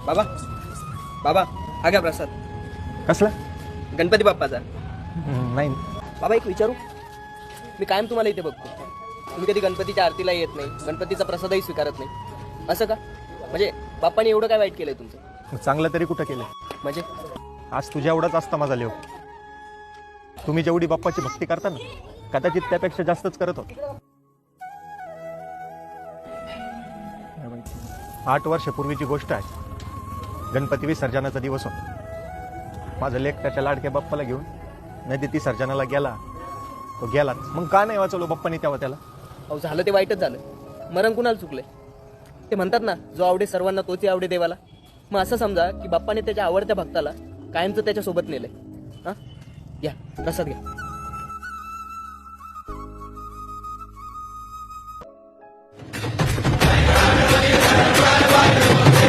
बाबा बाबा हा घ्या प्रसाद. कसला? गणपती बाप्पाचा. नाही. बाबा एक विचारू, मी कायम तुम्हाला इथे बघतो, तुम्ही कधी गणपतीच्या आरतीला येत नाही, गणपतीचा प्रसादही स्वीकारत नाही, असं का? म्हणजे बाप्पाने एवढं काय वाईट केलंय तुमचं? मग चांगलं तरी कुठं केलं? म्हणजे आज तुझ्या एवढाच असता माझा लेव. तुम्ही जेवढी बाप्पाची भक्ती करता ना, कदाचित त्यापेक्षा जास्तच करत होत. 8 वर्षापूर्वीची गोष्ट आहे. गणपती विसर्जनाचा दिवस होता. माझा लेक त्याच्या लाडक्या बाप्पाला घेऊन नदीत विसर्जनाला गेला. तो गेलाच. मग का नाही वाचवलो बाप्पानी तेव्हा त्याला? अहो झालं ते वाईटच झालं. मरण कुणाला चुकलंय? ते म्हणतात ना, जो आवडे सर्वांना तोच आवडे देवाला. मग असं समजा की बाप्पाने त्याच्या आवडत्या भक्ताला कायमचं त्याच्यासोबत नेलंय. हां घ्या प्रसाद घ्या.